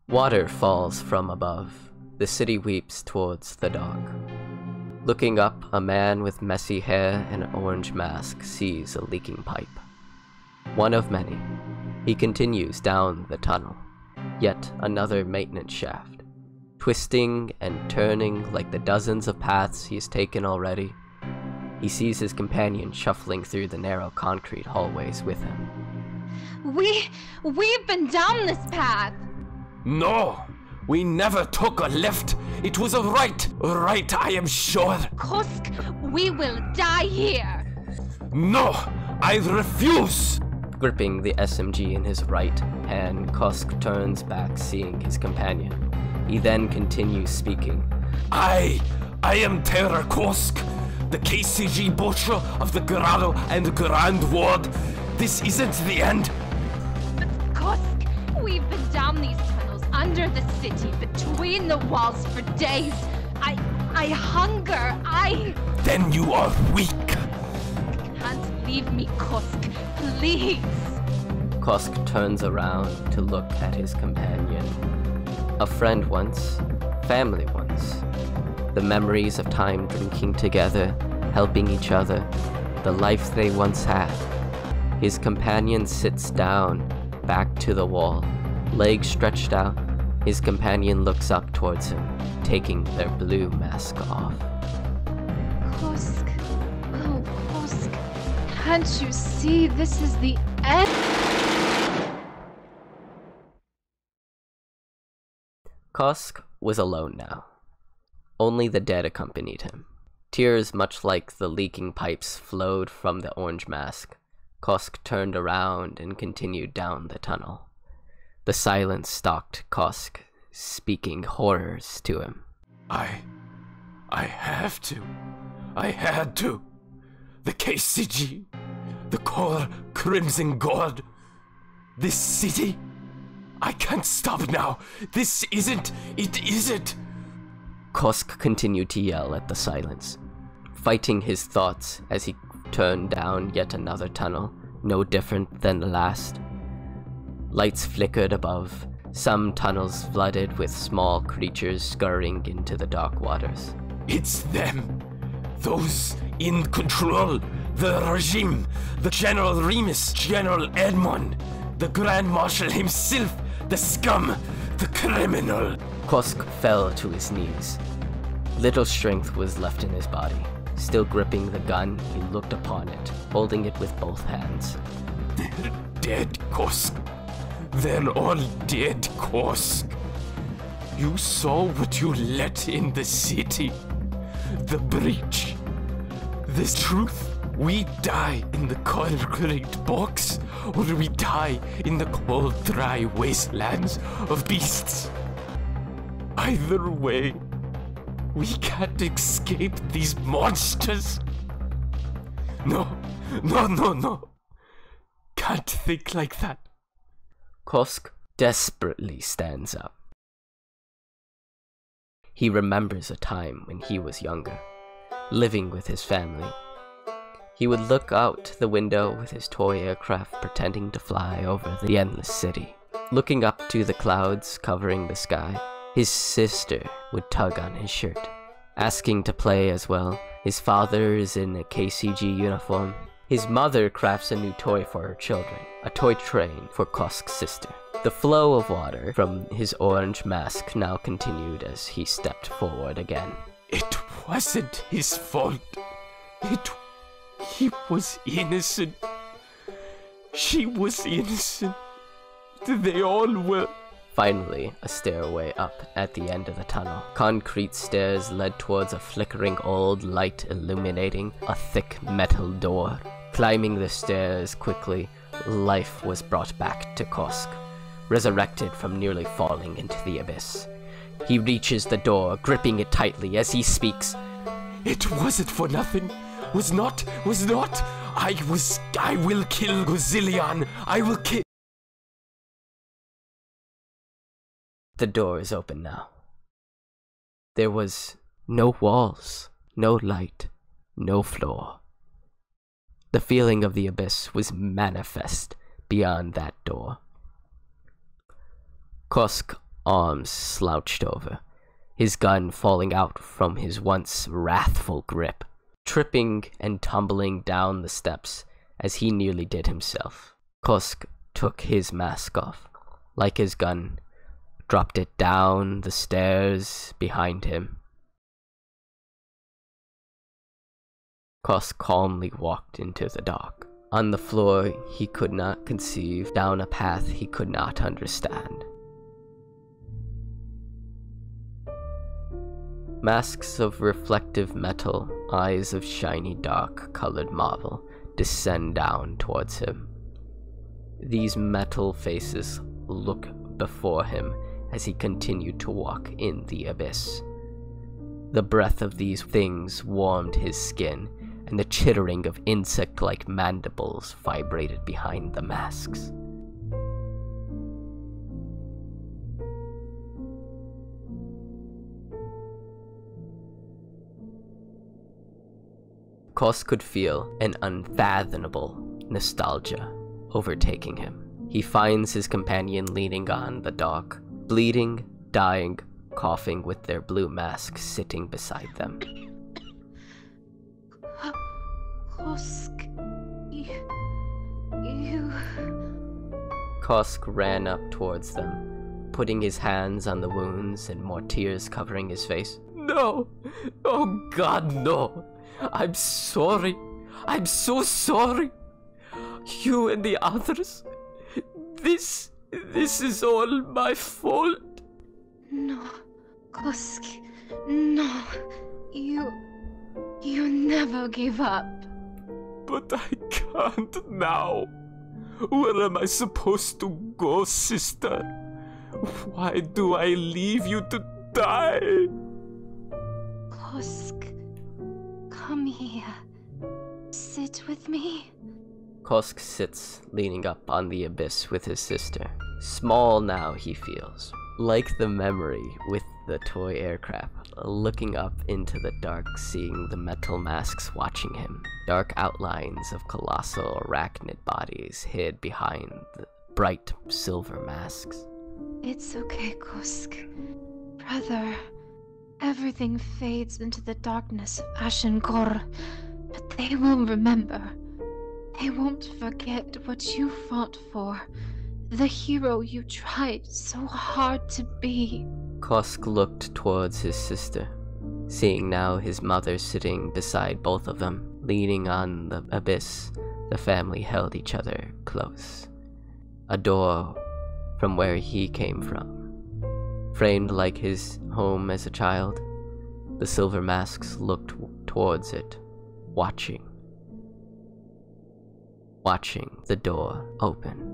Water falls from above. The city weeps towards the dock. Looking up, a man with messy hair and an orange mask sees a leaking pipe. One of many. He continues down the tunnel. Yet another maintenance shaft. Twisting and turning like the dozens of paths he has taken already, he sees his companion shuffling through the narrow concrete hallways with him. We've been down this path! No! We never took a left! It was a right! Right, I am sure! Kosk, we will die here! No! I refuse! Gripping the SMG in his right hand, Kosk turns back, seeing his companion. He then continues speaking. I am Terror Kosk, the KCG butcher of the Grado and Grand Ward. This isn't the end. But Kosk, we've been down these tunnels under the city, between the walls for days. I hunger, Then you are weak. Can't leave me, Kosk, please. Kosk turns around to look at his companion. A friend once, family once. The memories of time drinking together, helping each other, the life they once had. His companion sits down, back to the wall, legs stretched out. His companion looks up towards him, taking their blue mask off. Kosk, oh Kosk, can't you see this is the end? Kosk was alone now. Only the dead accompanied him. Tears much like the leaking pipes flowed from the orange mask. Kosk turned around and continued down the tunnel. The silence stalked Kosk, speaking horrors to him. I have to. I had to. The KCG, the core Crimson God, this city. I can't stop now. This isn't. It isn't. Kosk continued to yell at the silence, fighting his thoughts as he turned down yet another tunnel, no different than the last. Lights flickered above, some tunnels flooded with small creatures scurrying into the dark waters. It's them. Those in control. The regime. The General Remus. General Edmond. The Grand Marshal himself. The scum. The criminal. Kosk fell to his knees. Little strength was left in his body. Still gripping the gun, he looked upon it, holding it with both hands. They're dead, Kosk. They're all dead, Kosk. You saw what you let in the city. The breach. The truth. We die in the concrete box, or we die in the cold, dry wastelands of beasts. Either way, we can't escape these monsters. No. Can't think like that. Kosk desperately stands up. He remembers a time when he was younger, living with his family. He would look out the window with his toy aircraft pretending to fly over the endless city. Looking up to the clouds covering the sky, his sister would tug on his shirt, asking to play as well. His father is in a KCG uniform. His mother crafts a new toy for her children, a toy train for Kosk's sister. The flow of water from his orange mask now continued as he stepped forward again. It wasn't his fault. He was innocent. She was innocent. They all were. Finally, a stairway up at the end of the tunnel. Concrete stairs led towards a flickering old light illuminating a thick metal door. Climbing the stairs quickly, life was brought back to Kosk, resurrected from nearly falling into the abyss. He reaches the door, gripping it tightly as he speaks. It wasn't for nothing. Was not. I will kill Gazillion. I will kill. The door is open now. There was no walls, no light, no floor. The feeling of the abyss was manifest beyond that door. Kosk arms slouched over, his gun falling out from his once wrathful grip, tripping and tumbling down the steps as he nearly did himself. Kosk took his mask off, like his gun, dropped it down the stairs behind him. Kosk calmly walked into the dark. On the floor he could not conceive, down a path he could not understand. Masks of reflective metal, eyes of shiny dark-colored marble, descend down towards him. These metal faces look before him as he continued to walk in the abyss. The breath of these things warmed his skin, and the chittering of insect-like mandibles vibrated behind the masks. Kosk could feel an unfathomable nostalgia overtaking him. He finds his companion leaning on the dock, bleeding, dying, coughing with their blue masks sitting beside them. Kosk, you... Kosk ran up towards them, putting his hands on the wounds and more tears covering his face. No! Oh God, no! I'm sorry. I'm so sorry. You and the others. This is all my fault. No, Kosk, no. You never give up. But I can't now. Where am I supposed to go, sister? Why do I leave you to die? Kosk, come here. Sit with me. Kosk sits, leaning up on the abyss with his sister. Small now, he feels. Like the memory with the toy aircraft, looking up into the dark, seeing the metal masks watching him. Dark outlines of colossal arachnid bodies hid behind the bright silver masks. It's okay, Kosk. Brother, everything fades into the darkness of Ashenkor, but they will remember. They won't forget what you fought for, the hero you tried so hard to be. Kosk looked towards his sister, seeing now his mother sitting beside both of them, leaning on the abyss. The family held each other close. A door from where he came from, framed like his home as a child. The silver masks looked towards it, watching the door open.